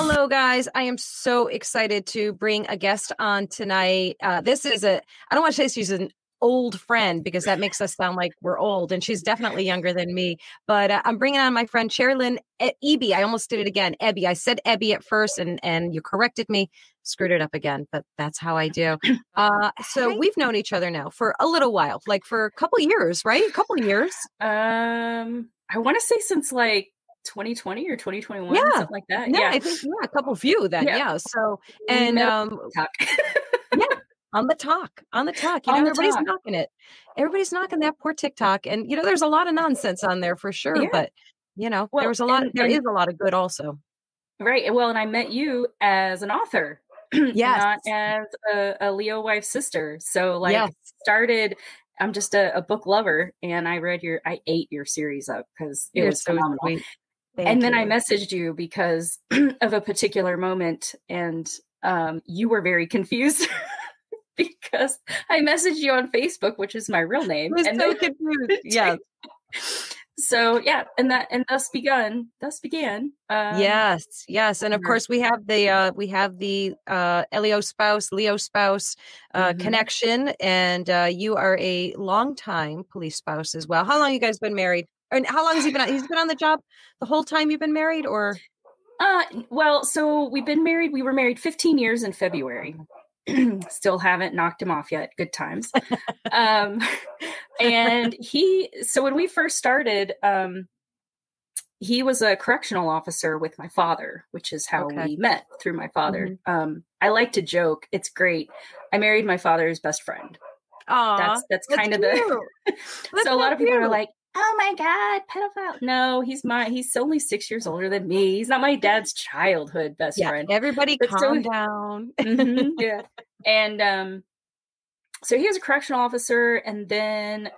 Hello, guys. I am so excited to bring a guest on tonight. This is I don't want to say she's an old friend because that makes us sound like we're old, and she's definitely younger than me. But I'm bringing on my friend Cherilyn Eby. I almost did it again. Eby. I said Eby at first, and you corrected me. Screwed it up again, but that's how I do. So we've known each other now for a little while, like for a couple years, right? A couple years. I want to say since like 2020 or 2021, something like that. Yeah, I think a couple few then. Yeah. So and yeah, on the talk. You know, everybody's knocking it. Everybody's knocking that poor TikTok, and you know, there's a lot of nonsense on there for sure. Yeah. But you know, there is a lot of good also. Right. Well, and I met you as an author, not as a Leo wife sister. So like started. I'm just a book lover, and I ate your series up because it was so phenomenal. Sweet. And then I messaged you because of a particular moment, and you were very confused because I messaged you on Facebook, which is my real name. I was so confused. Yeah. So yeah, and thus began. Yes, and of course we have the Leo spouse connection, and you are a longtime police spouse as well. How long you guys been married? And how long has he been? He's been on the job the whole time you've been married, or? Well, so we've been married. We were married 15 years in February. Still haven't knocked him off yet. Good times. And so when we first started, he was a correctional officer with my father, which is how we met, through my father. Mm-hmm. I like to joke. It's great. I married my father's best friend. That's kind of the. So a lot of people are like, "Oh my God, pedophile!" No, he's only 6 years older than me. He's not my dad's childhood best friend. Everybody, calm down. Mm-hmm, yeah, and so he was a correctional officer, and then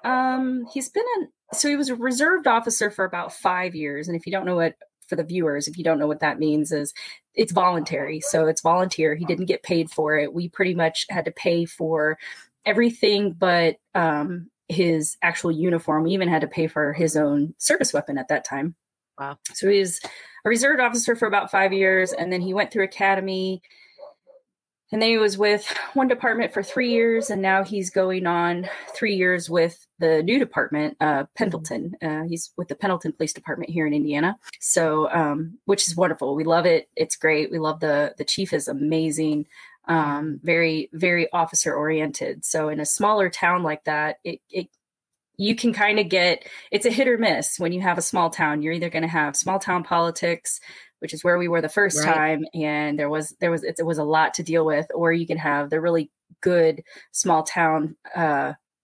he was a reserved officer for about 5 years. And if you don't know what that means, is it's voluntary. So it's volunteer. He didn't get paid for it. We pretty much had to pay for everything but his actual uniform. We even had to pay for his own service weapon at that time. Wow. So he was a reserve officer for about 5 years, and then he went through academy, and then he was with one department for 3 years, and now he's going on 3 years with the new department, Pendleton. He's with the Pendleton Police Department here in Indiana. So, which is wonderful. We love it. It's great. We love the chief is amazing. Very, very officer oriented. So in a smaller town like that, you can kind of it's a hit or miss when you have a small town. You're either going to have small town politics, which is where we were the first time, and it was a lot to deal with, or you can have the really good small town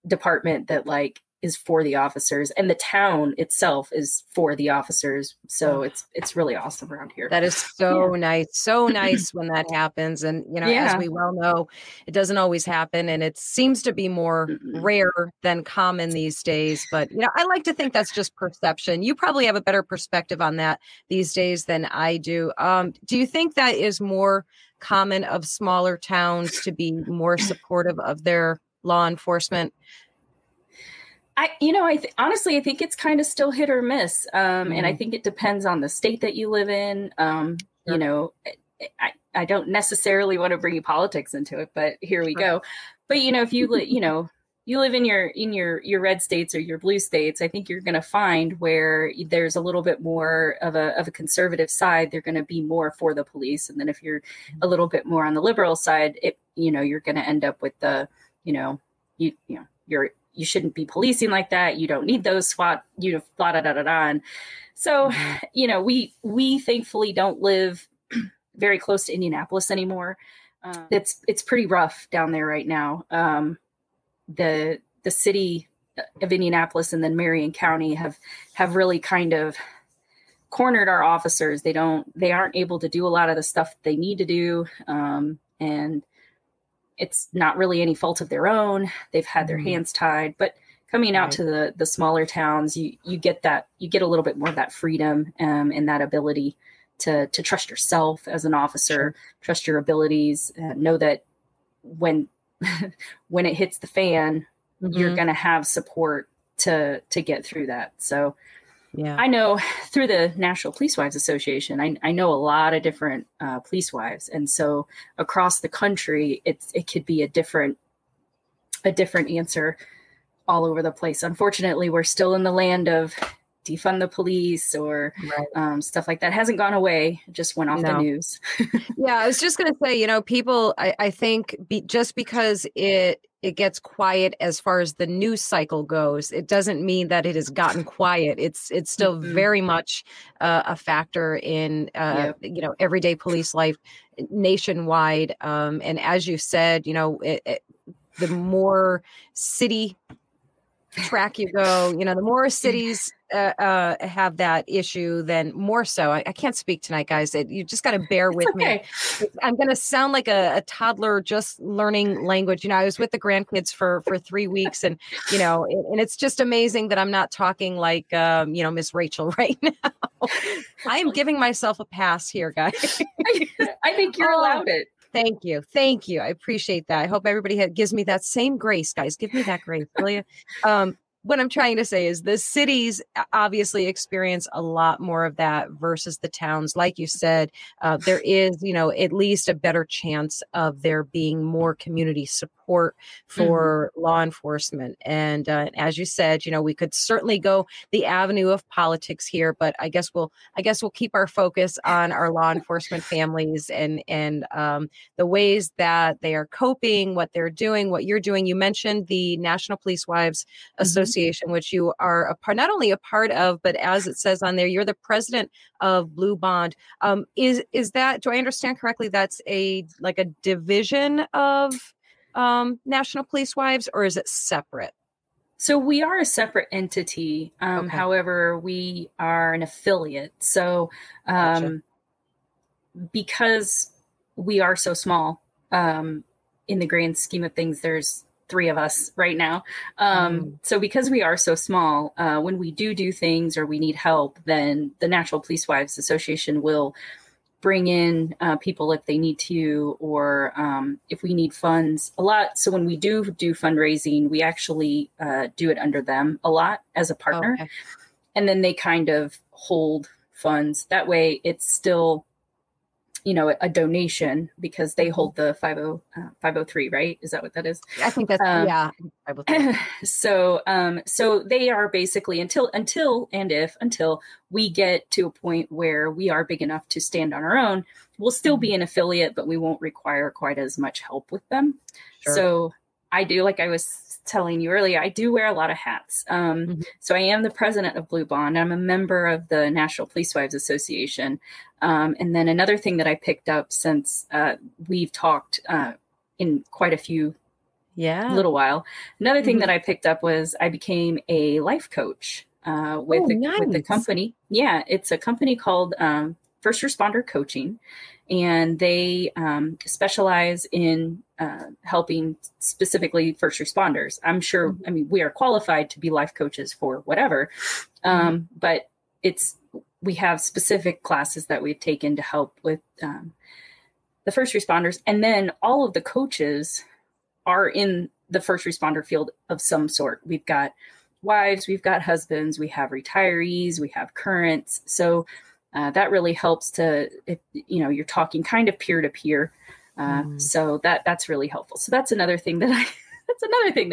department that like is for the officers, and the town itself is for the officers. So it's really awesome around here. That is so nice. So nice when that happens. And, you know, as we well know, it doesn't always happen, and it seems to be more rare than common these days. But, you know, I like to think that's just perception. You probably have a better perspective on that these days than I do. Do you think that is more common of smaller towns to be more supportive of their law enforcement? Honestly, I think it's kind of still hit or miss. And I think it depends on the state that you live in. You know, I don't necessarily want to bring politics into it, but here we go. But, you know, if you live in your red states or your blue states, I think you're going to find where there's a little bit more of a conservative side, they're going to be more for the police. And then if you're a little bit more on the liberal side, you're going to end up with you shouldn't be policing like that. You don't need those SWAT, blah, da, da, da, da. And so, you know, we thankfully don't live very close to Indianapolis anymore. It's pretty rough down there right now. The city of Indianapolis and then Marion County have really kind of cornered our officers. They aren't able to do a lot of the stuff they need to do. And it's not really any fault of their own. They've had their hands tied, but coming out to the smaller towns, you get a little bit more of that freedom, and that ability to trust yourself as an officer, trust your abilities, know that when it hits the fan, you're going to have support to get through that. So Yeah. I know through the National Police Wives Association, I know a lot of different police wives. And so across the country, it could be a different answer all over the place. Unfortunately, we're still in the land of defund the police or stuff like that. It hasn't gone away, it just went off the news. Yeah, I was just going to say, people, I think just because it gets quiet as far as the news cycle goes, it doesn't mean that it has gotten quiet. It's still very much a factor in, everyday police life nationwide. And as you said, the more city track you go, the more cities have that issue, then more so. I can't speak tonight, guys. You just got to bear with me. I'm going to sound like a toddler just learning language. I was with the grandkids for 3 weeks, and and it's just amazing that I'm not talking like Miss Rachel right now. I am giving myself a pass here, guys. I think you're allowed it. Thank you. Thank you. I appreciate that. I hope everybody gives me that same grace, guys. Give me that grace, will you? What I'm trying to say is the cities obviously experience a lot more of that versus the towns. Like you said, there is, at least a better chance of there being more community support for law enforcement. And as you said, we could certainly go the avenue of politics here, but I guess we'll keep our focus on our law enforcement families and the ways that they are coping, what they're doing, what you're doing. You mentioned the National Police Wives Association, which you are not only a part of, but as it says on there, you're the president of Blue Bond. Is that, do I understand correctly, that's a division of National Police Wives, or is it separate? So we are a separate entity. However, we are an affiliate. So because we are so small, in the grand scheme of things, there's 3 of us right now. So because we are so small, when we do things or we need help, then the National Police Wives Association will bring in people if they need to, or if we need funds a lot. So when we do fundraising, we actually do it under them a lot as a partner. And then they kind of hold funds. That way it's still, a donation, because they hold the 503, right? Is that what that is? I think that's, yeah. So they are basically until we get to a point where we are big enough to stand on our own, we'll still be an affiliate, but we won't require quite as much help with them. Sure. So I do, like I was telling you earlier, I do wear a lot of hats. So I am the president of Blue Bond. I'm a member of the National Police Wives Association. And then another thing that I picked up since we've talked in quite a few little while, another thing that I picked up was I became a life coach with the company. Yeah, it's a company called First Responder Coaching, and they specialize in helping specifically first responders. I'm sure, we are qualified to be life coaches for whatever, but we have specific classes that we've taken to help with the first responders. And then all of the coaches are in the first responder field of some sort. We've got wives, we've got husbands, we have retirees, we have currents. So that really helps you're talking kind of peer to peer. So that's really helpful. So that's another thing that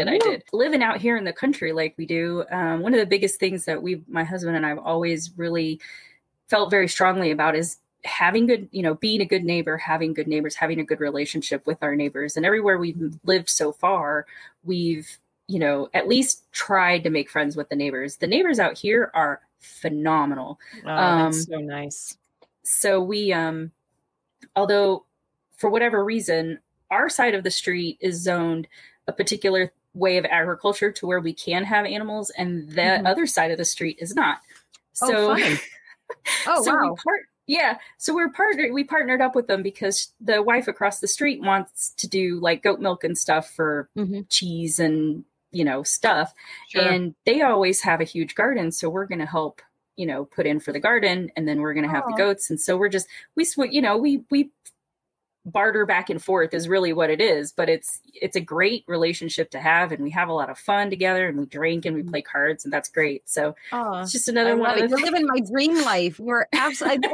I did. Living out here in the country like we do, one of the biggest things that my husband and I have always really felt very strongly about is having good, being a good neighbor, having good neighbors, having a good relationship with our neighbors. And everywhere we've lived so far, we've, at least tried to make friends with the neighbors. The neighbors out here are phenomenal. Oh, that's so nice. So we, although for whatever reason, our side of the street is zoned a particular way of agriculture to where we can have animals, and the other side of the street is not. So, wow. So we partnered up with them because the wife across the street wants to do like goat milk and stuff for cheese and, stuff. Sure. And they always have a huge garden. So we're going to help, put in for the garden, and then we're going to have the goats. And so we're just, we barter back and forth is really what it is, but it's a great relationship to have, and we have a lot of fun together, and we drink and we play cards, and that's great. So Oh, it's just I another one love of it. the You're living my dream life. You're absolutely,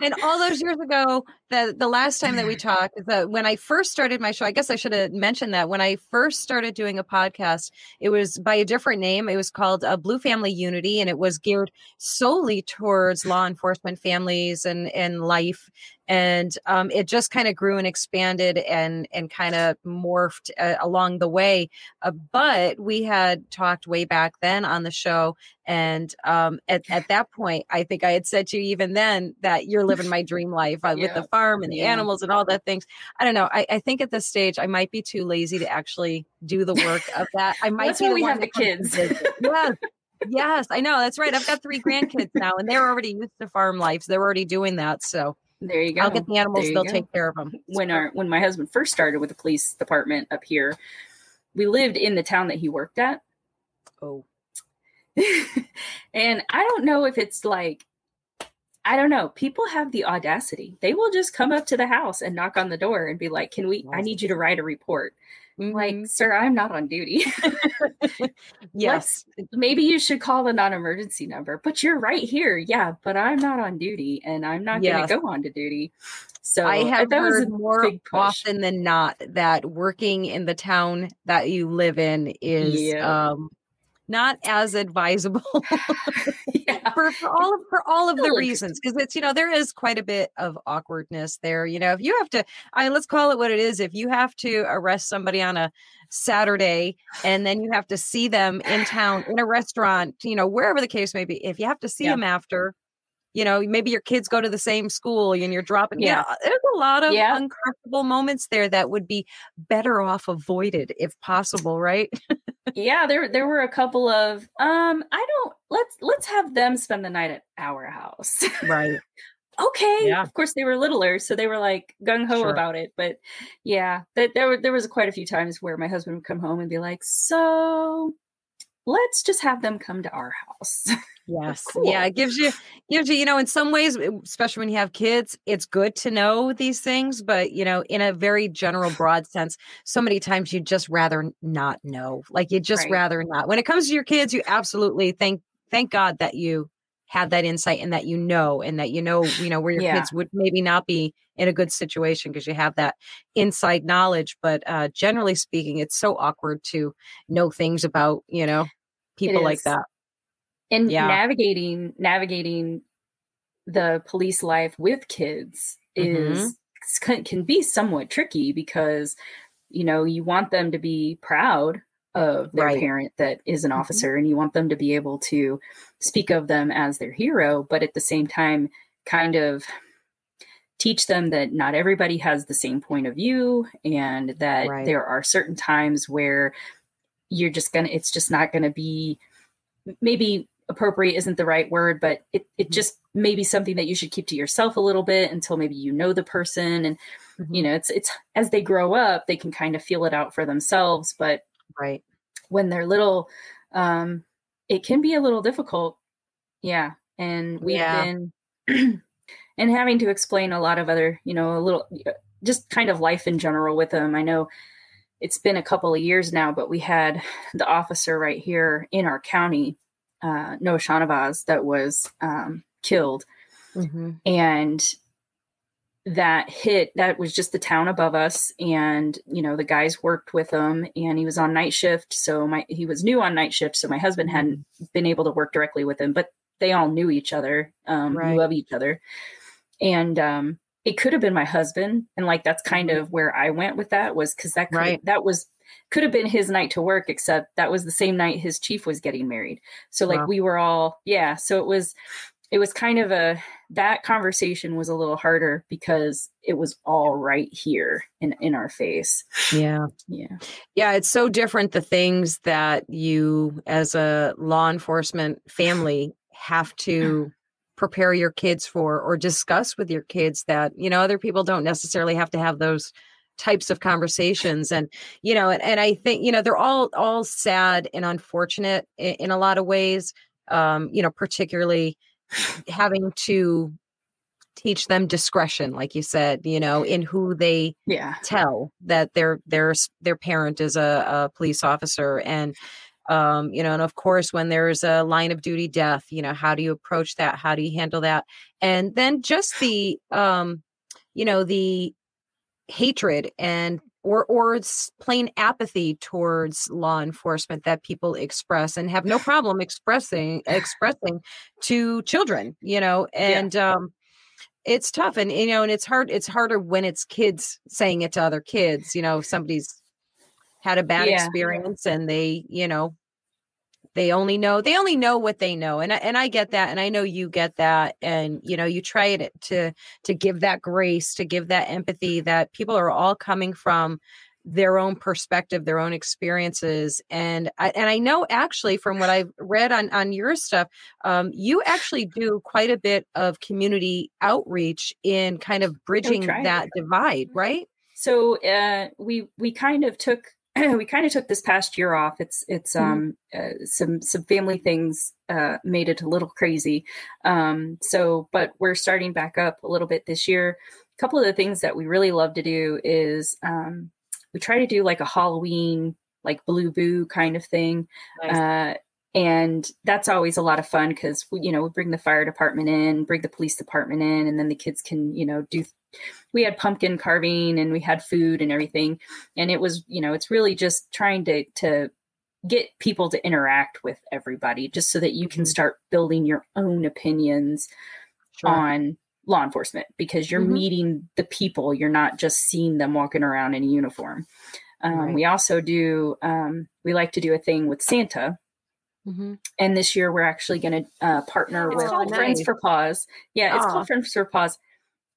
and all those years ago, the last time that we talked, is that when I first started my show, I guess I should have mentioned that when I first started doing a podcast, it was by a different name. It was called Blue Family Unity, and it was geared solely towards law enforcement families and life. And it just kind of grew and expanded and kind of morphed along the way. But we had talked way back then on the show. And at that point, I think I had said to you even then that you're living my dream life with the farm and the animals and all that things. I don't know. I think at this stage, I might be too lazy to actually do the work of that. I might that's be why the we one have the kids. Yes. Yes, I know. That's right. I've got 3 grandkids now, and they're already used to farm life. So they're already doing that. So there you go. I'll get the animals. They'll take care of them. When my husband first started with the police department up here, we lived in the town that he worked at. Oh. And I don't know if it's like, I don't know. People have the audacity. They will just come up to the house and knock on the door and be like, I need you to write a report. Mm-hmm. Like, sir, I'm not on duty. Yes. Maybe you should call the non-emergency number, but you're right here. Yeah, but I'm not on duty, and I'm not going to go on to duty. So I have heard more often than not that working in the town that you live in is not as advisable for all of the reasons, because it's, there is quite a bit of awkwardness there. If you have to, let's call it what it is. If you have to arrest somebody on a Saturday and then you have to see them in town in a restaurant, wherever the case may be, if you have to see them after, maybe your kids go to the same school and you're dropping, there's a lot of uncomfortable moments there that would be better off avoided if possible. Right. There were a couple of, let's have them spend the night at our house. Right. Okay. Yeah. Of course they were littler, so they were like gung ho about it. But there was quite a few times where my husband would come home and be like, so let's just have them come to our house. Yes. Cool. Yeah. It gives you, in some ways, especially when you have kids, it's good to know these things, but in a very general, broad sense, so many times you'd just rather not know. Like you'd just rather not. When it comes to your kids, you absolutely thank God that you have that insight and that and that where your kids would maybe not be in a good situation because you have that inside knowledge. But generally speaking, it's so awkward to know things about, people like that. And navigating the police life with kids can be somewhat tricky because, you want them to be proud of their parent that is an officer, and you want them to be able to speak of them as their hero, but at the same time, kind of teach them that not everybody has the same point of view, and that there are certain times where it's just not going to be, maybe appropriate isn't the right word, but it just may be something that you should keep to yourself a little bit until maybe the person. And, it's as they grow up, they can kind of feel it out for themselves. But when they're little, it can be a little difficult. Yeah. And we've been, and having to explain a lot of other, a little, just kind of life in general with them. I know it's been a couple of years now, but we had the officer right here in our county, Noah Shanavaz, that was killed. And that was just the town above us. And, the guys worked with him, and he was on night shift. So he was new on night shift. So my husband hadn't been able to work directly with him, but they all knew each other, knew of each other. And it could have been my husband. And that's kind of where I went with that, was because that could have been his night to work, except that was the same night his chief was getting married. So we were all, so it was kind of that conversation was a little harder because it was all right here in our face. Yeah. It's so different. The things that you as a law enforcement family have to prepare your kids for or discuss with your kids that, other people don't necessarily have to have those types of conversations. And, and I think, they're all sad and unfortunate in a lot of ways, particularly having to teach them discretion, like you said, you know, in who they tell that their parent is a police officer. And you know, and of course, when there's a line of duty death, you know, how do you approach that? How do you handle that? And then just the, you know, the hatred and or it's plain apathy towards law enforcement that people express and have no problem expressing to children, you know, and it's tough. And, you know, and it's harder when it's kids saying it to other kids, you know, if somebody's had a bad experience and they, you know, they only know what they know. And I get that. And I know you get that. And, you know, you try to give that grace, to give that empathy, that people are all coming from their own perspective, their own experiences. And I know actually from what I've read on your stuff, you actually do quite a bit of community outreach in kind of bridging that divide, right? So we kind of took this past year off. It's some family things made it a little crazy. But we're starting back up a little bit this year. A couple of the things that we really love to do is we try to do like a Halloween, like Blue Boo kind of thing. Nice. And that's always a lot of fun because, we bring the fire department in, bring the police department in, and then the kids can, we had pumpkin carving and we had food and everything. And it was, it's really just trying to get people to interact with everybody just so that you can start building your own opinions on law enforcement, because you're meeting the people. You're not just seeing them walking around in a uniform. We also do, we like to do a thing with Santa. And this year we're actually going to partner with Friends for Paws. Yeah, it's called Friends for Paws.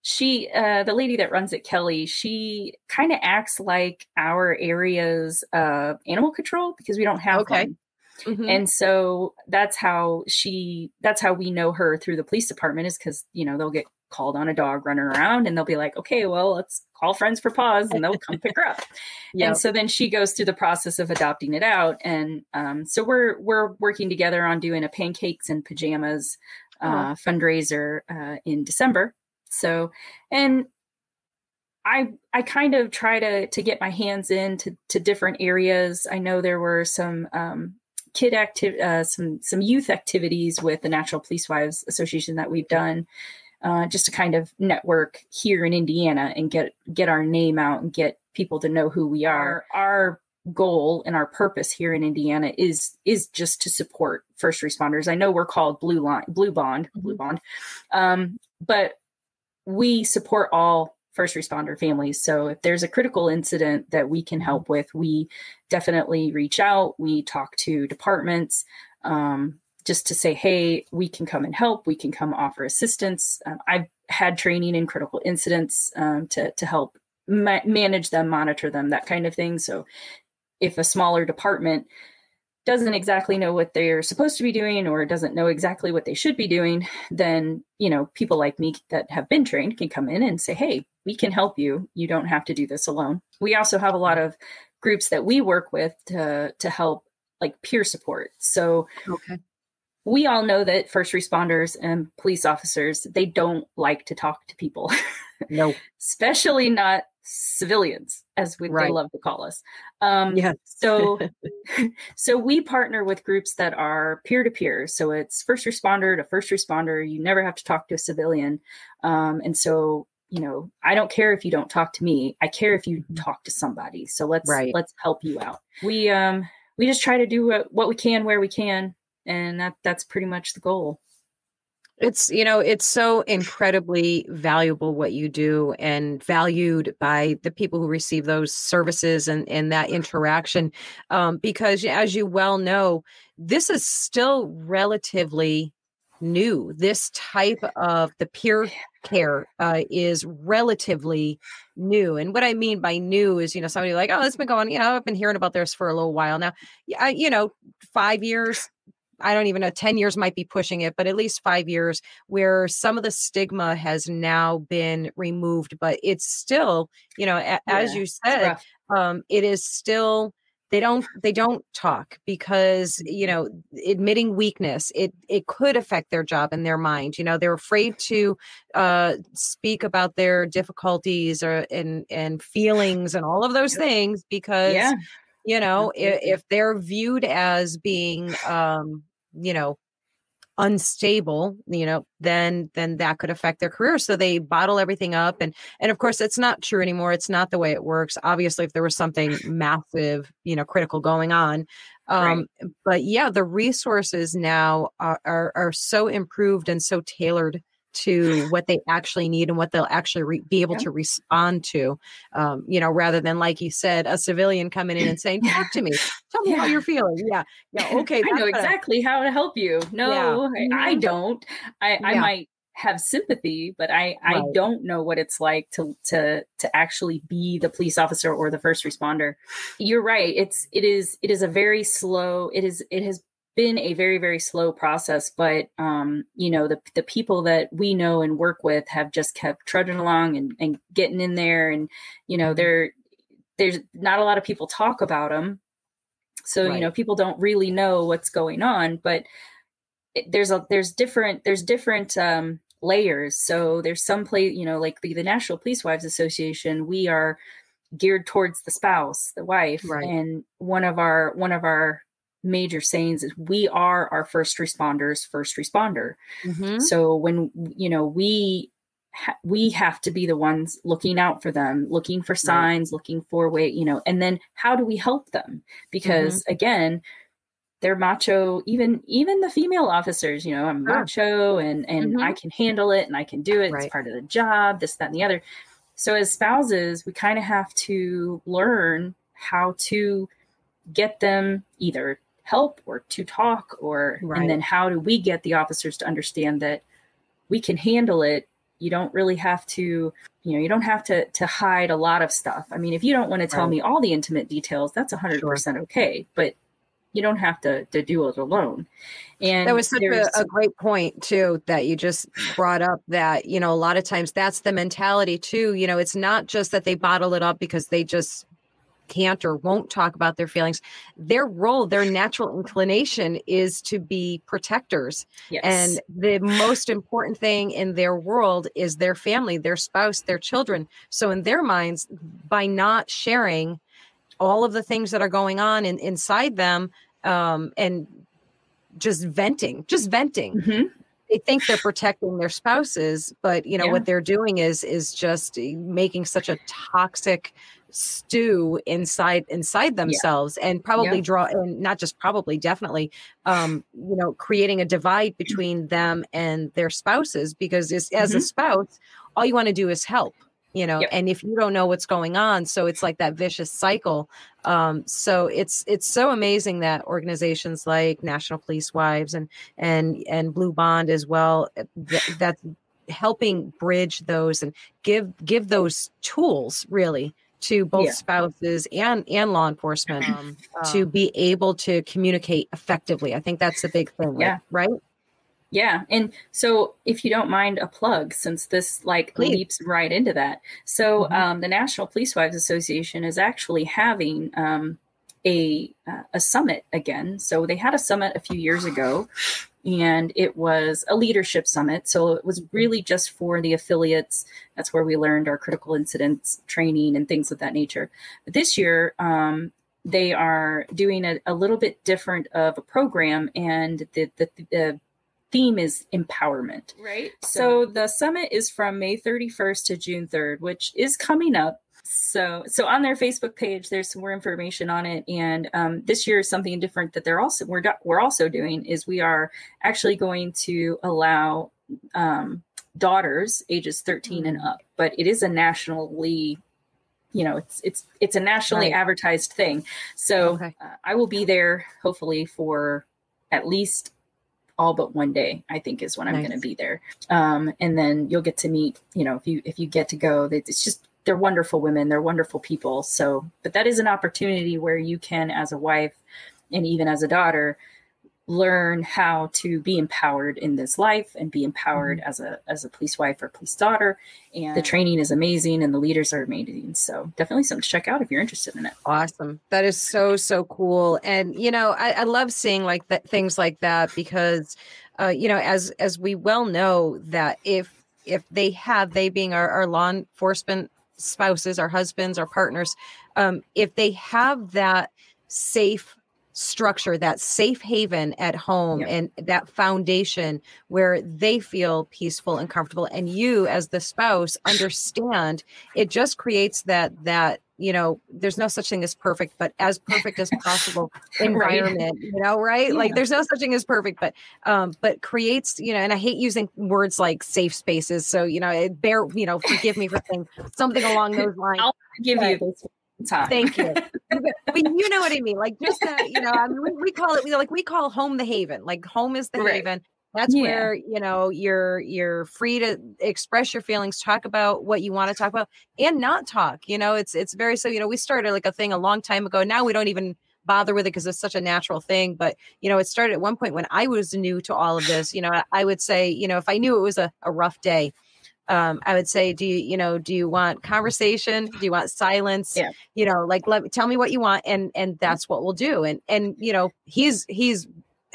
She, the lady that runs it, Kelly, she kind of acts like our area's animal control, because we don't have one. And so that's how we know her through the police department, is because, they'll get called on a dog running around and they'll be like, okay, well, let's call Friends for Paws, and they'll come pick her up. And so then she goes through the process of adopting it out. And so we're working together on doing a pancakes and pajamas fundraiser in December. So, and I kind of try to get my hands into different areas. I know there were some some youth activities with the National Police Wives Association that we've done, just to kind of network here in Indiana and get our name out and get people to know who we are. Our goal and our purpose here in Indiana is just to support first responders. I know we're called Blue Bond, but we support all first responder families. So if there's a critical incident that we can help with, we definitely reach out. We talk to departments just to say, hey, we can come and help. We can come offer assistance. I've had training in critical incidents to help manage them, monitor them, that kind of thing. So if a smaller department doesn't exactly know what they're supposed to be doing or doesn't know exactly what they should be doing, then, people like me that have been trained can come in and say, hey, we can help you. You don't have to do this alone. We also have a lot of groups that we work with to help, like peer support. So we all know that first responders and police officers, they don't like to talk to people. No, especially not civilians, as they love to call us. So we partner with groups that are peer-to-peer. So it's first responder to first responder. You never have to talk to a civilian. And so, I don't care if you don't talk to me. I care if you talk to somebody. So let's help you out. We just try to do what we can, where we can. And that's pretty much the goal. It's, it's so incredibly valuable what you do, and valued by the people who receive those services and that interaction. Because as you well know, this is still relatively new. This type of the peer care is relatively new. And what I mean by new is, somebody like, oh, it's been going, I've been hearing about this for a little while now. 5 years. I don't even know, 10 years might be pushing it, but at least 5 years, where some of the stigma has now been removed, but it's still, as you said, it is still they don't talk because, admitting weakness, it could affect their job and their mind. They're afraid to speak about their difficulties and feelings and all of those things because, Yeah. if they're viewed as being, you know, unstable, then that could affect their career. So they bottle everything up. And of course, it's not true anymore. It's not the way it works. Obviously, if there was something massive, critical going on. Right. But yeah, the resources now are so improved and so tailored to what they actually need and what they'll actually be able to respond to, rather than, like you said, a civilian coming in and saying, talk to me, tell me how you're feeling. Yeah. Okay. I know exactly how to help you. No, I don't. I might have sympathy, but I don't know what it's like to actually be the police officer or the first responder. You're right. It is a very slow, it has been a very, very slow process, but the people that we know and work with have just kept trudging along and getting in there, and there's not a lot of people talk about them, so people don't really know what's going on, but there's different layers. So there's some place, like the National Police Wives Association, we are geared towards the spouse, the wife, and one of our major sayings is we are our first responders first responder. So when we have to be the ones looking out for them, looking for signs, looking for and then how do we help them, because again, they're macho. Even the female officers, I'm macho and I can handle it and I can do it. It's part of the job, this, that, and the other. So as spouses, we kind of have to learn how to get them either help or to talk, or and then how do we get the officers to understand that we can handle it. You don't really have to, you don't have to hide a lot of stuff. I mean, if you don't want to tell me all the intimate details, that's 100% okay, but you don't have to do it alone. And that was such a great point too, that you just brought up, that, a lot of times that's the mentality too. It's not just that they bottle it up because they just can't or won't talk about their feelings. Their role, their natural inclination is to be protectors. Yes. And the most important thing in their world is their family, their spouse, their children. So in their minds, by not sharing all of the things that are going on inside them, and just venting, they think they're protecting their spouses, but what they're doing is just making such a toxic stew inside themselves, and probably and not just probably, definitely, creating a divide between them and their spouses, because as a spouse, all you want to do is help, and if you don't know what's going on, so it's like that vicious cycle. So it's so amazing that organizations like National Police Wives and Blue Bond as well, that's helping bridge those and give those tools really to both spouses and law enforcement, to be able to communicate effectively. I think that's a big thing, right? Yeah. And so if you don't mind a plug, since this leaps right into that. So the National Police Wives Association is actually having a summit again. So they had a summit a few years ago, and it was a leadership summit. So it was really just for the affiliates. That's where we learned our critical incidents training and things of that nature. But this year, they are doing a little bit different of a program, and the theme is empowerment. Right. So the summit is from May 31st to June 3rd, which is coming up. So on their Facebook page, there's some more information on it. And this year is something different that we're also doing is we are actually going to allow daughters ages 13 and up, but it is a nationally, it's a nationally advertised thing. So I will be there hopefully for at least all but one day, I think, is when I'm going to be there. And then you'll get to meet, if you get to go, it's just, they're wonderful women. They're wonderful people. So, but that is an opportunity where you can, as a wife and even as a daughter, learn how to be empowered in this life and be empowered as a police wife or police daughter. And the training is amazing and the leaders are amazing. So definitely something to check out if you're interested in it. Awesome. That is so, so cool. And, I love seeing like that, things like that, because, as we well know that if they being our law enforcement spouses, our husbands, our partners, if they have that safe structure, that safe haven at home, and that foundation where they feel peaceful and comfortable, and you as the spouse understand, it just creates that there's no such thing as perfect, but as perfect as possible environment, right? Yeah. Like there's no such thing as perfect, but creates, and I hate using words like safe spaces. So, forgive me for saying something along those lines. I'll give you this time. Thank you. But you know what I mean? Like just that, we call it, we call home the haven, like home is the haven. That's where, you're free to express your feelings, talk about what you want to talk about and not talk, it's very, so, we started like a thing a long time ago. Now we don't even bother with it because it's such a natural thing. But, it started at one point when I was new to all of this, I would say, if I knew it was a rough day, I would say, do you want conversation? Do you want silence? Yeah. Tell me what you want. And that's what we'll do. And,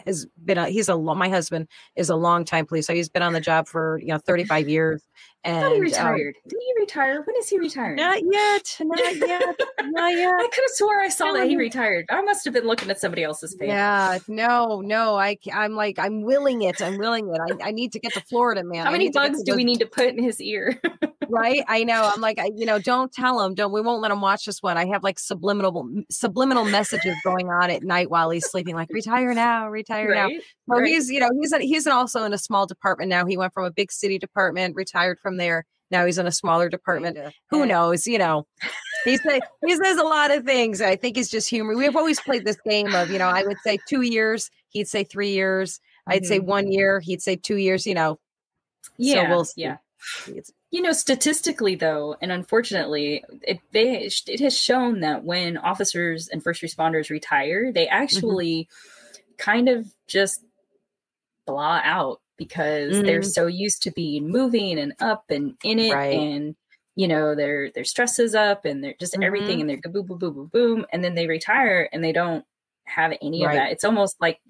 my husband is a longtime police. So he's been on the job for, 35 years. And I thought he retired. Did he retire? When is he retired? Not yet. Not yet. I could have swore I saw that he retired. I must have been looking at somebody else's page. Yeah, no. I'm willing it. I need to get to Florida, man. How many bugs do we need to put in his ear? Right. I know. I'm like, don't tell him. We won't let him watch this one. I have like subliminal messages going on at night while he's sleeping, like retire now. Well, he's also in a small department now. He went from a big city department, retired from there. Now he's in a smaller department. Who knows? He says a lot of things. I think it's just humor. We have always played this game of, I would say 2 years. He'd say 3 years. I'd say 1 year. He'd say 2 years, Yeah. So we'll see. Yeah. Statistically, though, and unfortunately, it has shown that when officers and first responders retire, they actually kind of just blah out because they're so used to being moving and up and in it. Right. And, their stress is up and they're just everything and they're boom, boom, boom, boom, boom. And then they retire and they don't have any of that. It's almost like,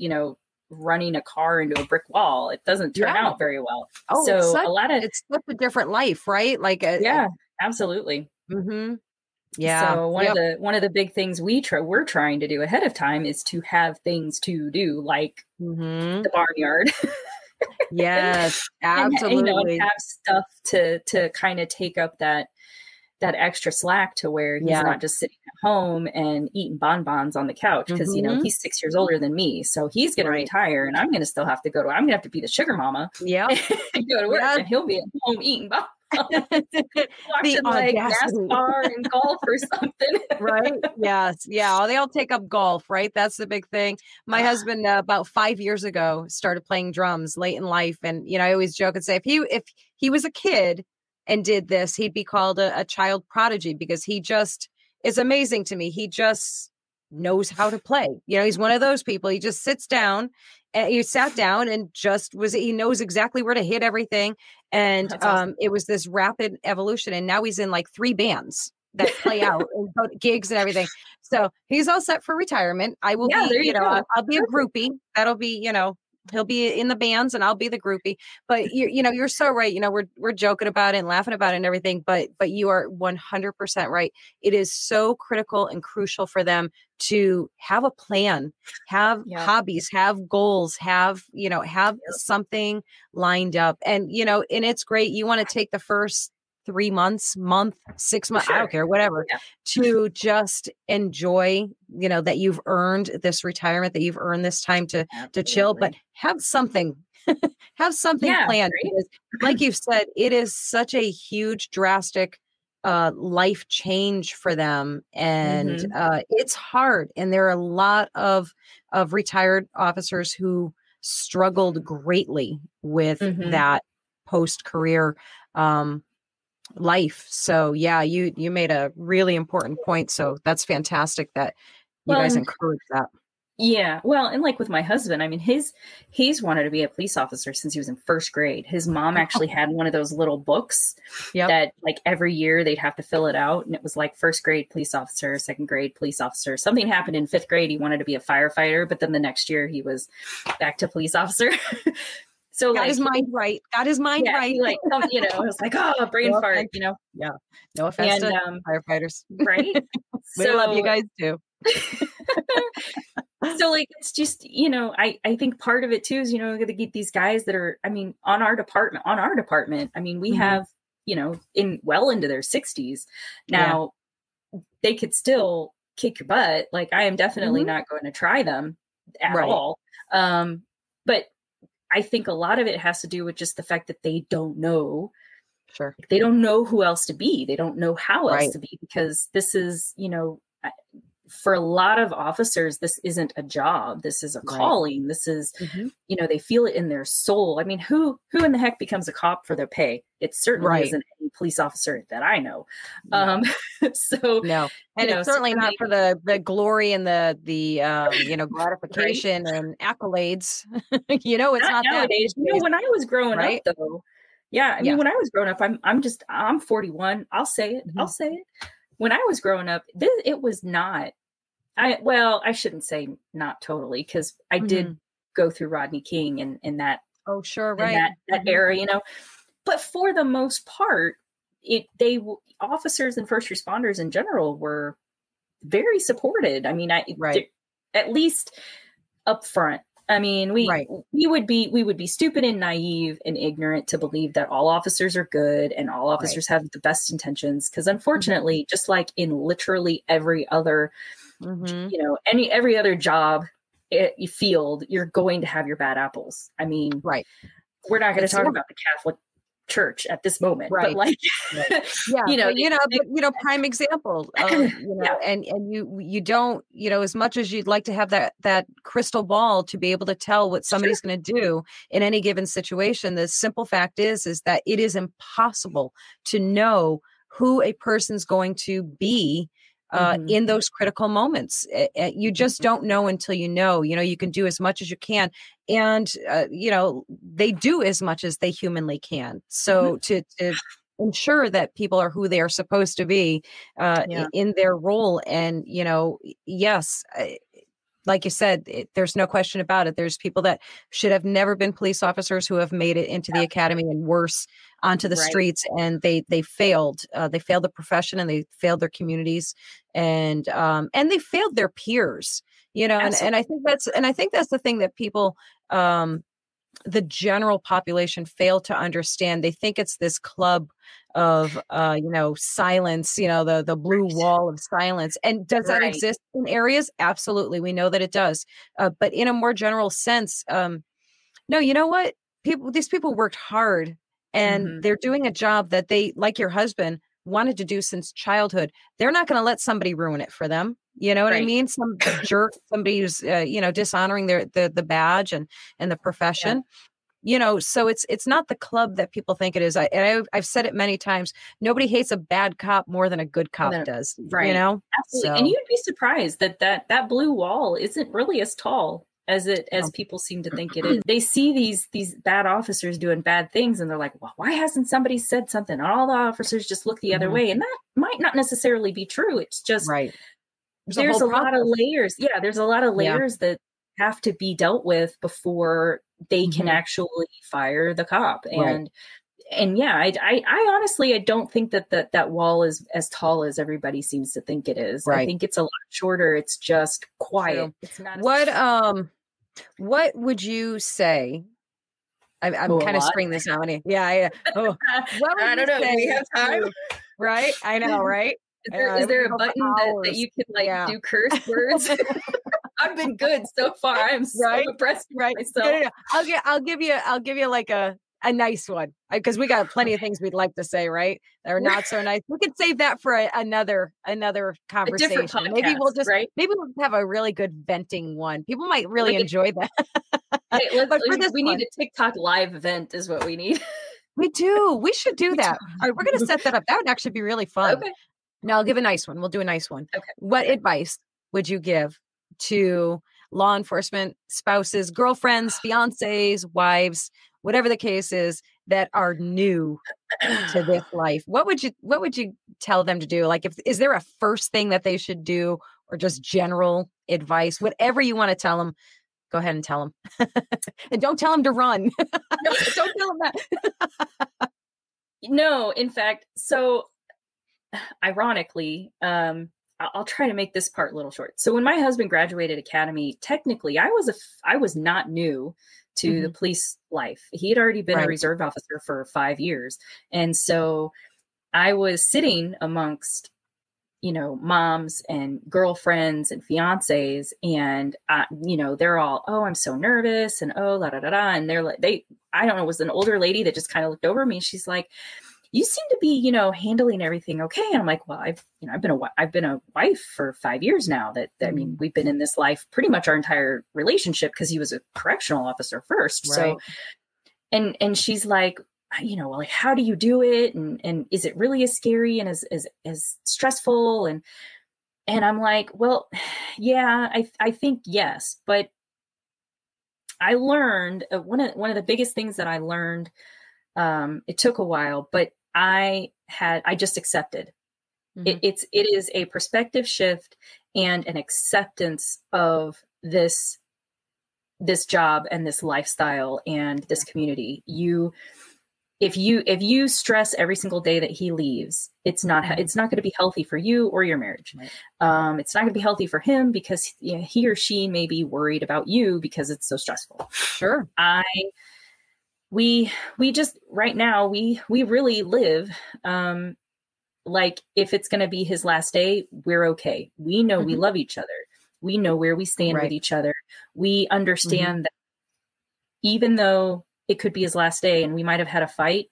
running a car into a brick wall. It doesn't turn out very well. Oh, so it's such a different life, right? Like, absolutely. Yeah. So one of the big things we're trying to do ahead of time is to have things to do, like the barnyard. Yes, absolutely. And have stuff to kind of take up that extra slack to where he's not just sitting at home and eating bonbons on the couch because, he's 6 years older than me. So he's going to retire and I'm going to still have to I'm going to have to be the sugar mama. Yeah. And go to work and he'll be at home eating bonbons. Watching like NASCAR and golf or something. Right. Yes. Yeah. They all take up golf, right? That's the big thing. My husband, about 5 years ago, started playing drums late in life. And, I always joke and say, if he was a kid and did this, he'd be called a child prodigy because he just is amazing to me. He just knows how to play. He's one of those people. He just sits down and he sat down and he knows exactly where to hit everything. And awesome. It was this rapid evolution. And now he's in like 3 bands that play out and go to gigs and everything. So he's all set for retirement. I will be, I'll be a groupie. That'll be, he'll be in the bands and I'll be the groupie. But you're so right. We're joking about it and laughing about it and everything, but you are 100% right. It is so critical and crucial for them to have a plan, have hobbies, have goals, have something lined up. And, and it's great. You want to take the first 3 months, 6 months, I don't care, whatever, to just enjoy, that you've earned this retirement, that you've earned this time to chill, but have something, planned. Right? Because, like you've said, it is such a huge, drastic life change for them. And it's hard. And there are a lot of retired officers who struggled greatly with that post-career life. So you made a really important point. So that's fantastic that you guys encourage that. Yeah. Well, and like with my husband, I mean, he's wanted to be a police officer since he was in first grade. His mom actually had one of those little books Yep. that like every year they'd have to fill it out. And it was like first grade police officer, second grade police officer. Something happened in fifth grade. He wanted to be a firefighter, but then the next year he was back to police officer. So Got like his mind right. Got his mind right. he, like, you know, it was like, oh, brain No fart, offense. you know? Yeah. No offense And, to firefighters. right. We love you guys too. So like, it's just, you know, I think part of it too is, you know, to get these guys that are, I mean, on our department, I mean, we have, you know, well into their 60s now, they could still kick your butt. Like I am definitely not going to try them at all. But I think a lot of it has to do with just the fact that they don't know. Sure. They don't know who else to be. They don't know how else to be, because this is, you know, for a lot of officers, this isn't a job. This is a calling. This is, you know, they feel it in their soul. I mean, who in the heck becomes a cop for their pay? It certainly isn't any police officer that I know. So no, and it's certainly not for the glory and the you know, gratification and accolades. You know, it's not nowadays. That. You know, when I was growing up, though, I mean, when I was growing up, I'm 41. I'll say it. I'll say it. When I was growing up, it was not. I shouldn't say not totally, because I did go through Rodney King and that. Oh, sure, that era, you know. But for the most part, officers and first responders in general were very supported. I mean, at least up front. I mean, we would be stupid and naive and ignorant to believe that all officers are good and all officers have the best intentions. Because unfortunately, just like in literally every other, you know, every other job field, you're going to have your bad apples. I mean, we're not going to talk about the Catholic Church at this moment, but like, prime example, you know, and you don't, you know, as much as you'd like to have that crystal ball to be able to tell what somebody's going to do in any given situation, the simple fact is that it is impossible to know who a person's going to be in those critical moments. You just don't know until you know. You know, you can do as much as you can, and you know, they do as much as they humanly can. So to ensure that people are who they are supposed to be in their role, and you know, yes. Like you said, there's no question about it. There's people that should have never been police officers who have made it into the academy and worse onto the streets, and they failed. They failed the profession, and they failed their communities, and they failed their peers. You know, and I think that's the thing that people, the general population, fail to understand. They think it's this club of you know, silence, you know, the blue wall of silence. And does that exist in areas? Absolutely, we know that it does, but in a more general sense, no, you know what, these people worked hard, and they're doing a job that they, like your husband, wanted to do since childhood. They're not going to let somebody ruin it for them. You know what I mean? Some jerk, somebody who's you know, dishonoring the badge and the profession. You know, so it's not the club that people think it is. I've said it many times. Nobody hates a bad cop more than a good cop does. You know, absolutely. So. And you'd be surprised that blue wall isn't really as tall as people seem to think it is. They see these bad officers doing bad things, and they're like, "Well, why hasn't somebody said something?" And all the officers just look the other way, and that might not necessarily be true. It's just there's a lot of layers. Yeah, there's a lot of layers that have to be dealt with before they can actually fire the cop. And I honestly, I don't think that wall is as tall as everybody seems to think it is. I think it's a lot shorter. It's just quiet. It's not what would you say? I'm kind of springing this on you. Yeah. Oh, I don't know. Do we have time? Right? I know, right? Is there a button that you can do curse words? I've been good so far. I'm so impressed with myself. No. I'll give you like a nice one, because we got plenty of things we'd like to say, right? That are not so nice. We could save that for another conversation. Podcast, maybe we'll have a really good venting one. People might really enjoy that. We need a TikTok live event is what we need. We do. We should do that. All right, we're going to set that up. That would actually be really fun. Okay. Now I'll give a nice one. We'll do a nice one. Okay. What advice would you give to law enforcement spouses, girlfriends, fiancés, wives, whatever the case is, that are new to this life, what would you tell them to do? Like, is there a first thing that they should do, or just general advice? Whatever you want to tell them, go ahead and tell them. And don't tell them to run. Don't tell them that. No, in fact, so ironically, I'll try to make this part a little short. So when my husband graduated academy, technically I was not new to the police life. He had already been a reserve officer for 5 years. And so I was sitting amongst, moms and girlfriends and fiancés, and, they're all, oh, I'm so nervous, and oh, la da da da. And they're like, I don't know, it was an older lady that just kind of looked over me. She's like, you seem to be, handling everything okay. And I'm like, well, I've been a wife for 5 years now. I mean, we've been in this life pretty much our entire relationship, because he was a correctional officer first. Right. So, and she's like, like, how do you do it? And is it really as scary and as stressful? And I'm like, well, yeah, I think yes. But I learned one of the biggest things that I learned, it took a while, but I just accepted. It is a perspective shift and an acceptance of this job and this lifestyle and this community. If you stress every single day that he leaves, it's not going to be healthy for you or your marriage. Right. It's not going to be healthy for him, because he or she may be worried about you because it's so stressful. Sure. We just right now we really live like if it's going to be his last day, we're okay. We know we love each other. We know where we stand with each other. We understand that even though it could be his last day and we might have had a fight,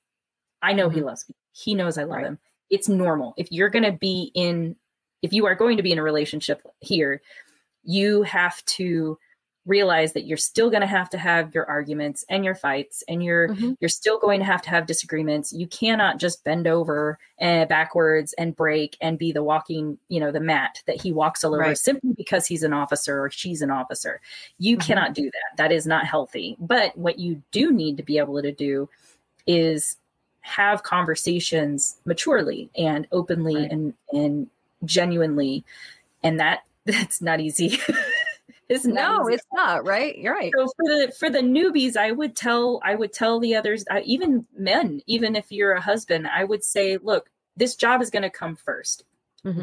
I know he loves me. He knows I love him. It's normal. If you are going to be in a relationship here, you have to realize that you're still going to have your arguments and your fights, and you're still going to have disagreements. You cannot just bend over backwards and break and be the walking, the mat that he walks all over simply because he's an officer or she's an officer. You cannot do that. That is not healthy. But what you do need to be able to do is have conversations maturely and openly and genuinely. And that's not easy. It's not, right? You're right. So for the newbies, I would tell the others, even men, even if you're a husband, I would say, look, this job is going to come first,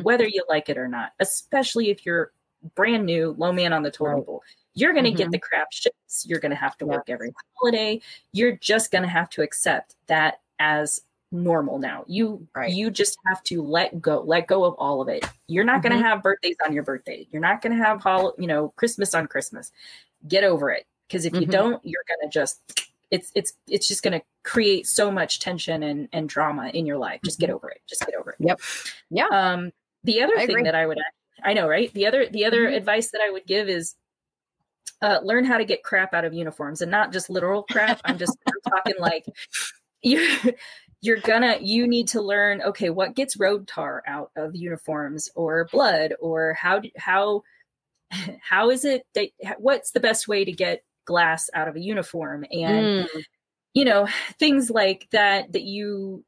whether you like it or not, especially if you're brand new, low man on the totem pole. You're going to get the crap shifts. You're going to have to work every holiday. You're just going to have to accept that as normal now. You just have to let go of all of it. You're not going to have birthdays on your birthday. You're not going to have Christmas on Christmas. Get over it, because if you don't, you're going to just it's just going to create so much tension and drama in your life. Just get over it. Yep. Yeah. The other thing that I know, right? The other advice that I would give is learn how to get crap out of uniforms, and not just literal crap. I'm talking like you need to learn, okay, what gets road tar out of uniforms, or blood, or how is it that, what's the best way to get glass out of a uniform, and things like that you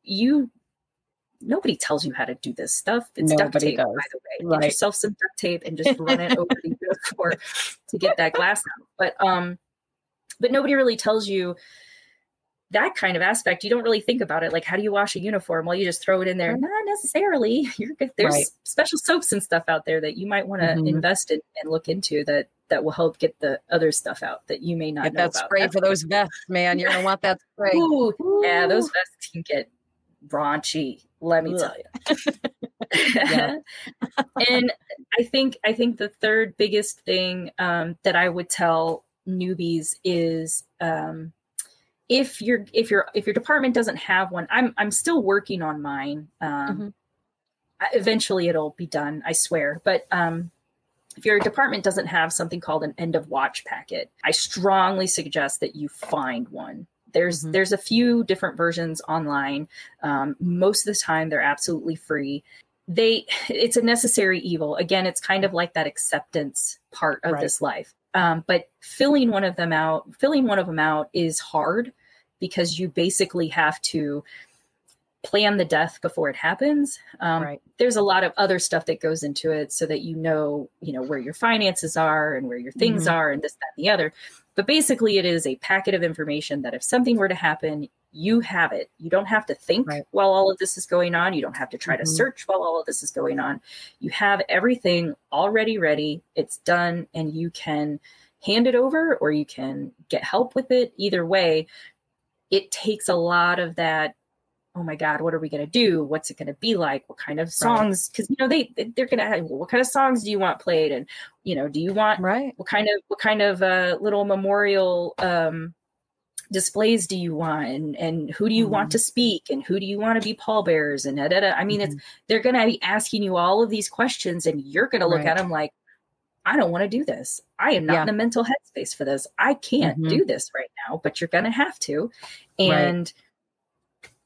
nobody tells you how to do this stuff. It's duct tape, by the way. Get yourself some duct tape and just run it over the uniform to get that glass out. But nobody really tells you that kind of aspect. You don't really think about it. Like, how do you wash a uniform? Well, you just throw it in there. Not necessarily. There's special soaps and stuff out there that you might want to invest in and look into that will help get the other stuff out that you may not know about. That spray for those vests, man. You're going to want that spray. Ooh. Yeah, those vests can get raunchy, let me tell you. And I think the third biggest thing that I would tell newbies is if your department doesn't have one, I'm still working on mine. Eventually it'll be done, I swear. But if your department doesn't have something called an end of watch packet, I strongly suggest that you find one. There's a few different versions online. Most of the time they're absolutely free. It's a necessary evil. Again, it's kind of like that acceptance part of this life. But filling one of them out is hard because you basically have to plan the death before it happens. Right. There's a lot of other stuff that goes into it so that you know, where your finances are and where your things are and this, that, and the other. But basically it is a packet of information that if something were to happen, you have it. You don't have to think while all of this is going on. You don't have to try to search while all of this is going on. You have everything already ready. It's done, and you can hand it over or you can get help with it. Either way, it takes a lot of that. Oh my God, what are we going to do? What's it going to be like? What kind of songs? Because, they're going to have, what kind of songs do you want played? And, do you want, what kind of little memorial displays do you want? And who do you want to speak? And who do you want to be pallbearers? And I mean, they're going to be asking you all of these questions, and you're going to look at them like, I don't want to do this. I am not in a mental headspace for this. I can't do this right now, but you're going to have to. And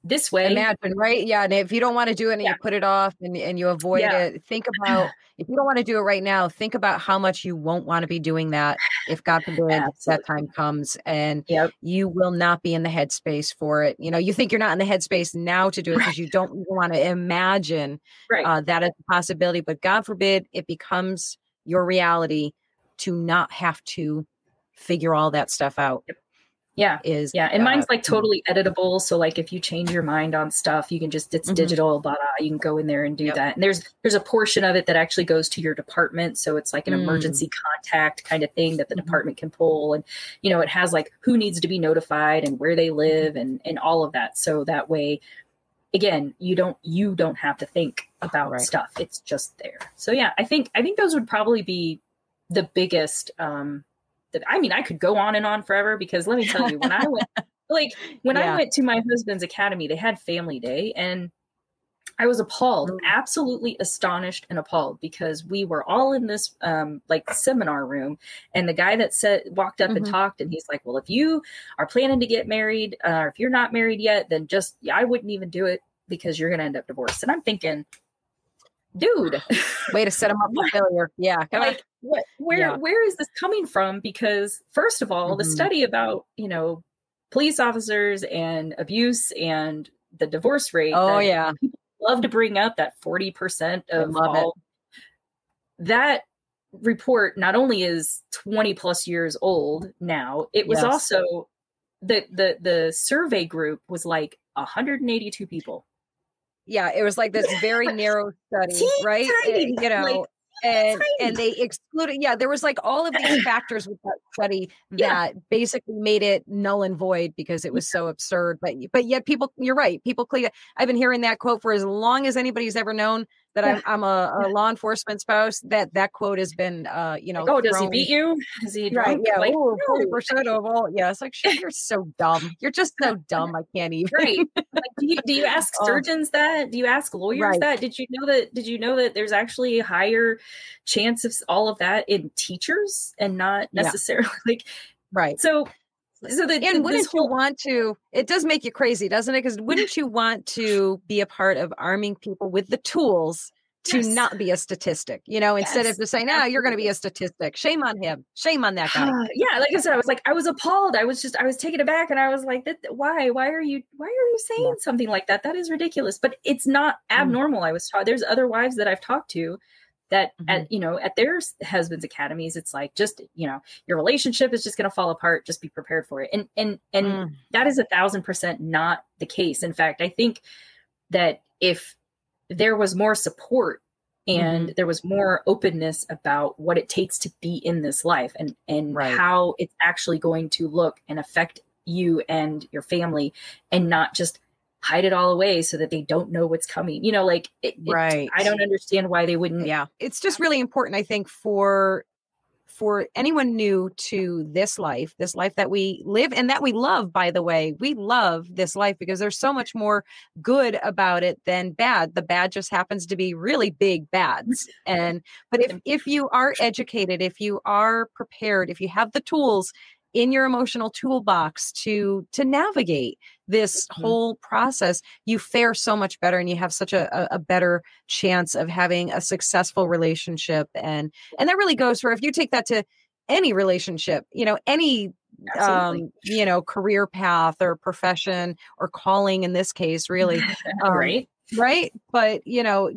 this way, imagine, right? Yeah. And if you don't want to do it and you put it off and you avoid it, think about, if you don't want to do it right now, think about how much you won't want to be doing that if God forbid that time comes, and you will not be in the headspace for it. You think you're not in the headspace now to do it because you don't even want to imagine that is a possibility, but God forbid it becomes your reality to not have to figure all that stuff out. And mine's like totally editable. So like if you change your mind on stuff, you can just, it's digital, blah, blah, you can go in there and do that. And there's a portion of it that actually goes to your department. So it's like an emergency contact kind of thing that the department can pull. And, it has like who needs to be notified and where they live and all of that. So that way, again, you don't have to think about stuff. It's just there. So yeah, I think those would probably be the biggest, I could go on and on forever, because let me tell you, when I went, I went to my husband's academy, they had family day, and I was appalled, absolutely astonished and appalled, because we were all in this seminar room, and the guy that walked up and talked, and he's like, well, if you are planning to get married, or if you're not married yet, then I wouldn't even do it, because you're going to end up divorced. And I'm thinking, dude, way to set him up for failure. Yeah. Where is this coming from? Because first of all, the study about, police officers and abuse and the divorce rate. People love to bring up that 40% of all. That report not only is 20 plus years old now, it was also the survey group was like 182 people. Yeah, it was like this very narrow study, right? And they excluded, there was like all of these factors with that study that basically made it null and void because it was so absurd. But yet people, you're right, people I've been hearing that quote for as long as anybody's ever known that I'm a law enforcement spouse, that quote has been, does he beat you? Is he drunk? Yeah, 40% of all. Yeah, it's like, you're so dumb. You're just so dumb. I can't even. Right. Like, do you ask surgeons that? Do you ask lawyers that? Did you know that there's actually a higher chance of all of that in teachers and not necessarily So wouldn't you want to, it does make you crazy, doesn't it? Because wouldn't you want to be a part of arming people with the tools to not be a statistic, instead of just saying, you're going to be a statistic. Shame on him. Shame on that guy. Like I said, I was appalled. I was taken aback, and I was like, why are you saying something like that? That is ridiculous, but it's not abnormal. I was taught, there's other wives that I've talked to that at their husbands' academies, it's like, just, your relationship is just going to fall apart. Just be prepared for it. And that is 1,000% not the case. In fact, I think that if there was more support and there was more openness about what it takes to be in this life and how it's actually going to look and affect you and your family, and not just hide it all away so that they don't know what's coming. I don't understand why they wouldn't. Yeah. It's just really important, I think, for anyone new to this life that we live and that we love, by the way. We love this life because there's so much more good about it than bad. The bad just happens to be really big bads. But if you are educated, if you are prepared, if you have the tools in your emotional toolbox to navigate this whole process, you fare so much better, and you have such a better chance of having a successful relationship. And that really goes for, if you take that to any relationship, any Absolutely. career path or profession or calling in this case, really. Right. Right. But,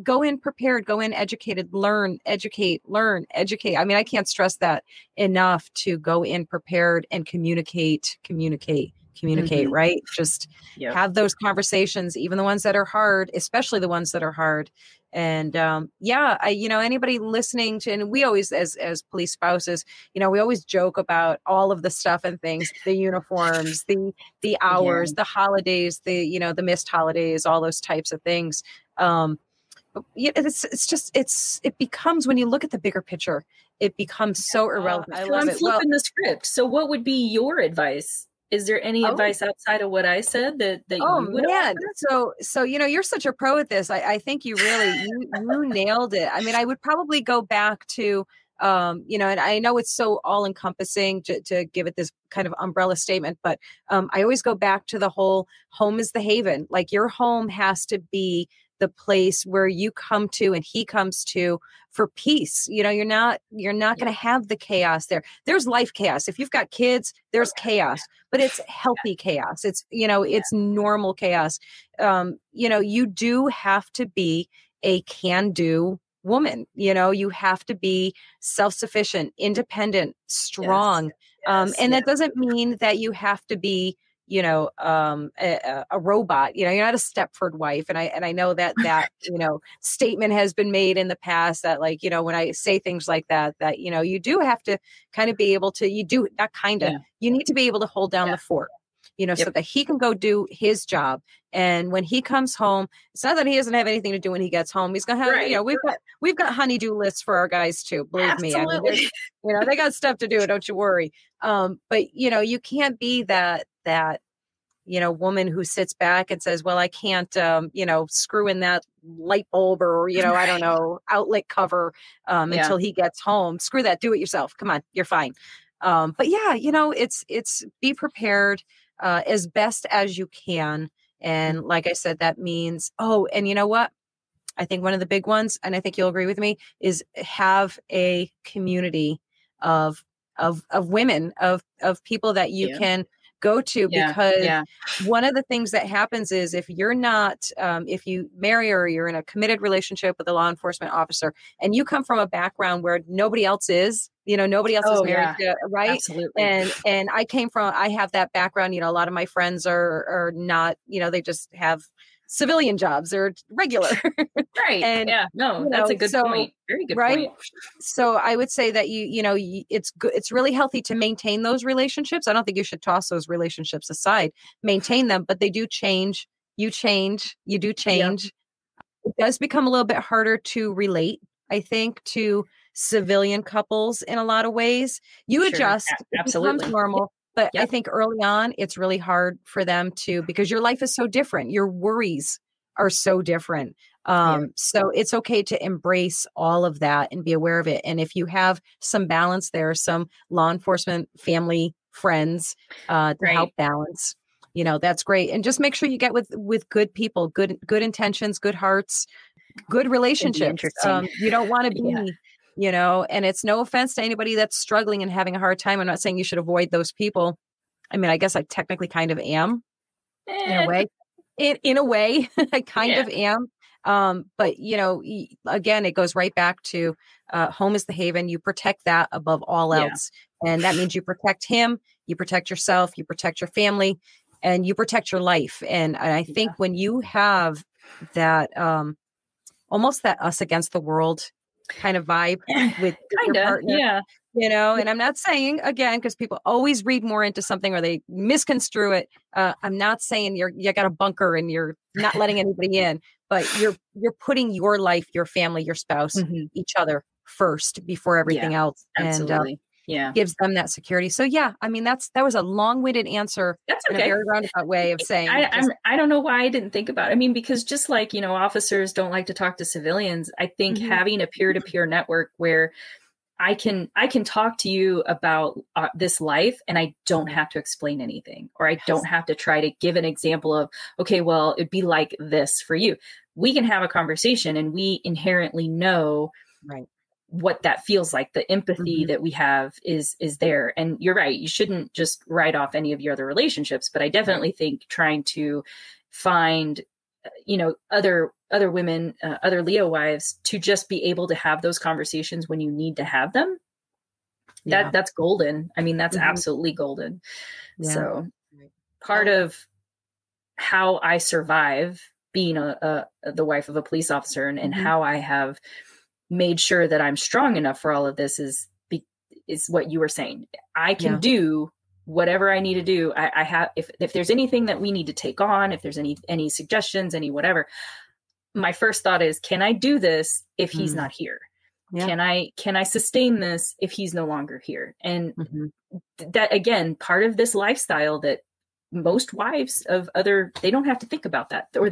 go in prepared, go in educated, learn, educate, learn, educate. I mean, I can't stress that enough, to go in prepared and communicate, Mm-hmm. right? Just Yep. have those conversations, even the ones that are hard, especially the ones that are hard. And anybody listening to, and we always, as police spouses, we always joke about all of the stuff and things, the uniforms, the Yeah. hours, the holidays, the missed holidays, all those types of things. But it becomes, when you look at the bigger picture, it becomes so irrelevant. I So love I'm it. Well, flipping the script. So what would be your advice? Is there any oh, advice outside of what I said that oh you would man. offer? So you're such a pro at this. I think you really, you nailed it. I mean, I would probably go back to, and I know it's so all encompassing to give it this kind of umbrella statement, but I always go back to the whole home is the haven. Like, your home has to be the place where you come to and he comes to for peace. You're not going to have the chaos there. There's life chaos. If you've got kids, there's chaos, but it's healthy chaos. It's normal chaos. You do have to be a can-do woman. You have to be self-sufficient, independent, strong. And that doesn't mean that you have to be, a robot. You're not a Stepford wife. And I know that statement has been made in the past, that, like, when I say things like that, you do have to kind of be able to, not kind of, Yeah. you need to be able to hold down the fort, so that he can go do his job. And when he comes home, it's not that he doesn't have anything to do when he gets home. He's going to have, Right. we've got honey-do lists for our guys too. Believe me. I mean, they got stuff to do. Don't you worry. But you can't be that woman who sits back and says, well, I can't, screw in that light bulb or, I don't know, outlet cover until he gets home. Screw that. Do it yourself. Come on. You're fine. But yeah, it's be prepared as best as you can. And like I said, that means, and you know what? I think one of the big ones, and I think you'll agree with me, is have a community of women, of people that you can go to, because one of the things that happens is, if you're not, if you marry or you're in a committed relationship with a law enforcement officer, and you come from a background where nobody else is, nobody else is married to, right? Absolutely. And I have that background. A lot of my friends are not, they just have civilian jobs or regular. Right. And that's a good point. Very good point. So I would say that it's good. It's really healthy to maintain those relationships. I don't think you should toss those relationships aside. Maintain them, but they do change. You change. You do change. It does become a little bit harder to relate, I think, to civilian couples in a lot of ways. You adjust. Absolutely. It becomes normal. But I think early on, it's really hard for them to, because your life is so different. Your worries are so different. So it's okay to embrace all of that and be aware of it. And if you have some balance there, some law enforcement family friends to help balance, that's great. And just make sure you get with good people, good intentions, good hearts, good relationships. You don't want to be, and it's no offense to anybody that's struggling and having a hard time. I'm not saying you should avoid those people. I mean, I guess I technically kind of am in a way. In a way, I kind of am. But again, it goes right back to home is the haven. You protect that above all else. And that means you protect him, you protect yourself, you protect your family, and you protect your life. And I think when you have that, almost that us against the world kind of vibe with your partner, and I'm not saying, again, because people always read more into something or they misconstrue it. I'm not saying you got a bunker and you're not letting anybody in, but you're putting your life, your family, your spouse, each other first before everything else. Absolutely. And gives them that security. So I mean, that was a long-winded answer. That's okay. In a very roundabout way of saying. I don't know why I didn't think about it. I mean, because just like, officers don't like to talk to civilians, I think having a peer-to-peer network where I can talk to you about this life and I don't have to explain anything, or I don't have to try to give an example of, okay, well, it'd be like this for you. We can have a conversation and we inherently know what that feels like. The empathy that we have is there. And you're right. You shouldn't just write off any of your other relationships, but I definitely think trying to find, other women, other Leo wives, to just be able to have those conversations when you need to have them. That's golden. I mean, that's absolutely golden. Yeah. So part of how I survive being the wife of a police officer and how I have made sure that I'm strong enough for all of this is what you were saying. I can do whatever I need to do. I have, if there's anything that we need to take on, if there's any suggestions, any whatever, my first thought is, can I do this if he's not here? Yeah. Can I sustain this if he's no longer here? And that, again, part of this lifestyle that most wives of they don't have to think about that, or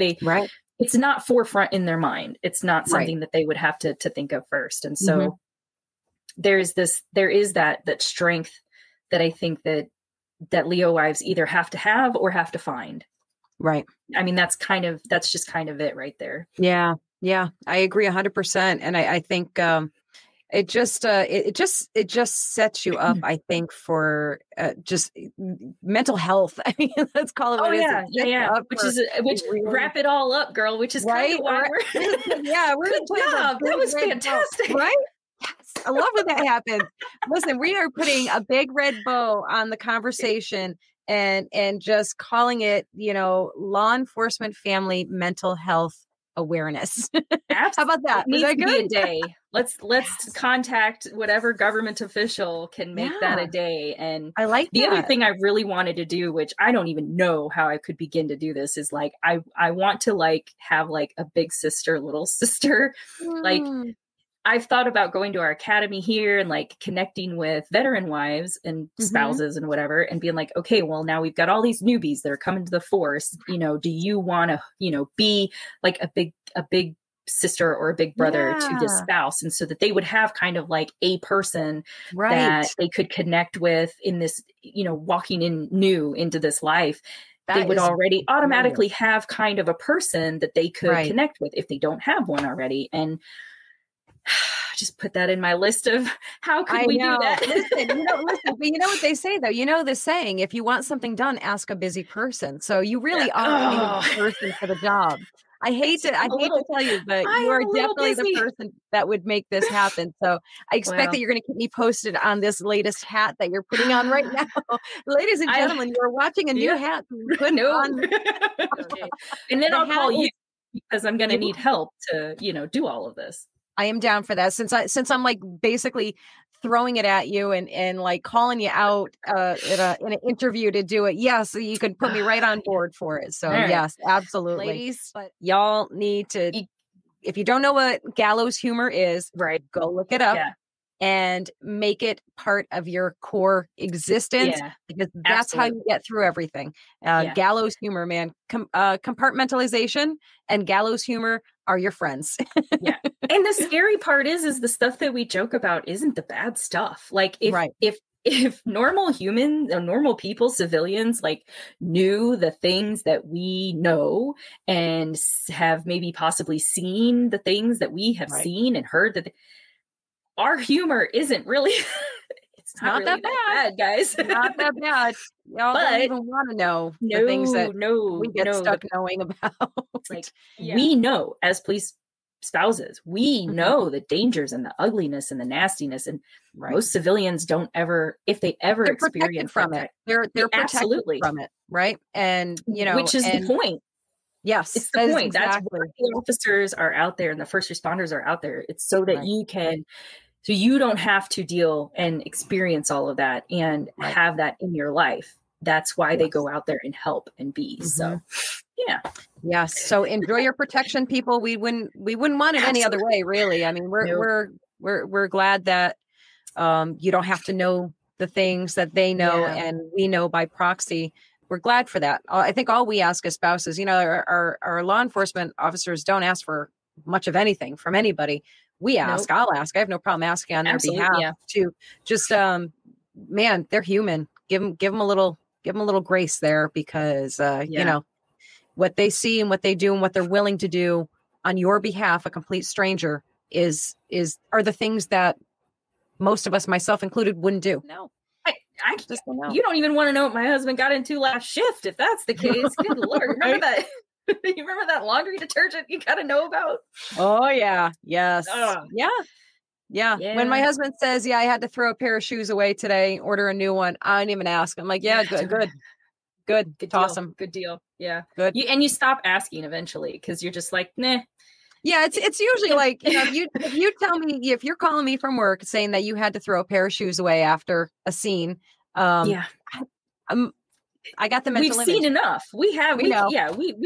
it's not forefront in their mind. It's not something that they would have to think of first. And so there is that strength that I think that Leo wives either have to have or have to find. Right. I mean, that's just kind of it right there. Yeah. Yeah. I agree 100%. And I think, it just sets you up, I think, for just mental health. I mean, let's call it what it is. Yeah. Which wrap it all up, girl. Which is kind of why we're good job. That was fantastic, right? Yes, I love when that happens. Listen, we are putting a big red bow on the conversation and just calling it, law enforcement family mental health awareness. How about that? It needs to be a day. Let's contact whatever government official can make that a day. And I like the other thing I really wanted to do, which I don't even know how I could begin to do this, is like I want to have a big sister, little sister. I've thought about going to our academy here and connecting with veteran wives and spouses and whatever, and being like, okay, well, now we've got all these newbies that are coming to the force. Do you want to, be like a big sister or a big brother to this spouse? And so that they would have kind of a person that they could connect with in this, walking in new into this life. They would already automatically have kind of a person that they could connect with if they don't have one already. And just put that in my list of how could we do that. Listen, but you know what they say though, the saying, if you want something done, ask a busy person. So you really are a person for the job. I hate to tell you, but you are definitely the person that would make this happen. So I expect that you're going to keep me posted on this latest hat that you're putting on right now. Ladies and gentlemen, you are watching a new hat. On. And then I'll call you because I'm going to need help to, do all of this. I am down for that since I'm basically throwing it at you and calling you out in an interview to do it. Yes, so you could put me right on board for it. So yes, absolutely. Ladies, but y'all need to, if you don't know what gallows humor is, go look it up and make it part of your core existence because that's how you get through everything. Gallows humor, man, compartmentalization and gallows humor are your friends. And the scary part is the stuff that we joke about isn't the bad stuff. If normal humans or normal people, civilians, knew the things that we know and have maybe possibly seen the things that we have seen and heard, that our humor isn't really it's not really that bad, guys. Not that bad. Y'all don't even want to know the things that we get stuck knowing about. We know as police spouses, we know the dangers and the ugliness and the nastiness, and most civilians don't ever, if they ever experience from it, they're protected from it, right? And which is the point. Yes, it's the point. Exactly. That's why the officers are out there and the first responders are out there. It's so that you can. So you don't have to deal and experience all of that and have that in your life. That's why they go out there and help and be. So, Yes. So enjoy your protection, people. We wouldn't want it any other way, really. I mean, we're glad that you don't have to know the things that they know and we know by proxy. We're glad for that. I think all we ask as spouses, our law enforcement officers don't ask for much of anything from anybody. We ask, I'll ask. I have no problem asking on their behalf to just, man, they're human. Give them a little grace there because, what they see and what they do and what they're willing to do on your behalf, a complete stranger, are the things that most of us, myself included, wouldn't do. No. I just don't know. You don't even want to know what my husband got into last shift if that's the case. Good Lord. Remember that? You remember that laundry detergent you got to know about? Oh, yeah. Yes. Yeah. When my husband says, I had to throw a pair of shoes away today, order a new one, I didn't even ask. I'm like, good. Toss them. Good deal. Yeah. Good. And you stop asking eventually because you're just like, nah. Yeah, it's usually like, if you tell me, if you're calling me from work saying that you had to throw a pair of shoes away after a scene, I got the mental We've image. seen enough. We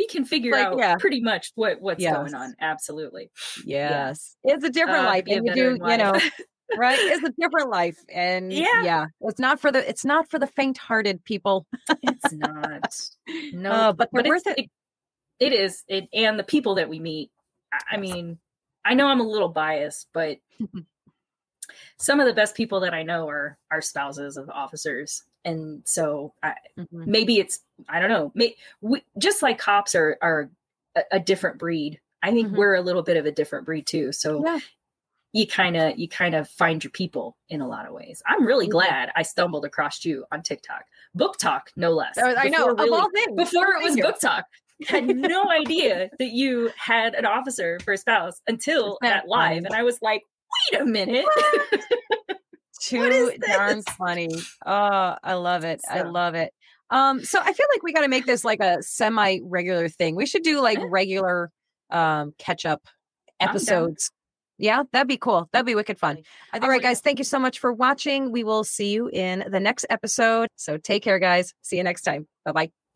can figure out pretty much what's going on. Absolutely. Yes. It's a different life. And you do, right? It's a different life. And it's not for the faint-hearted people. It's not. No, but they're worth it. It is. And the people that we meet. I mean, I know I'm a little biased, but some of the best people that I know are spouses of officers. And so maybe it's, I don't know, just like cops are a different breed. I think we're a little bit of a different breed too. So you kind of find your people in a lot of ways. I'm really glad I stumbled across you on TikTok. Book Talk, no less. I know. Of all things. Before it was Book Talk. Had no idea that you had an officer for a spouse until that live. And I was like, wait a minute. Too darn funny. Oh, I love it. So. I love it. So I feel like we got to make this like a semi-regular thing. We should do like regular catch-up episodes. Yeah, that'd be cool. That'd be wicked fun. All right, guys. Thank you so much for watching. We will see you in the next episode. So take care, guys. See you next time. Bye-bye.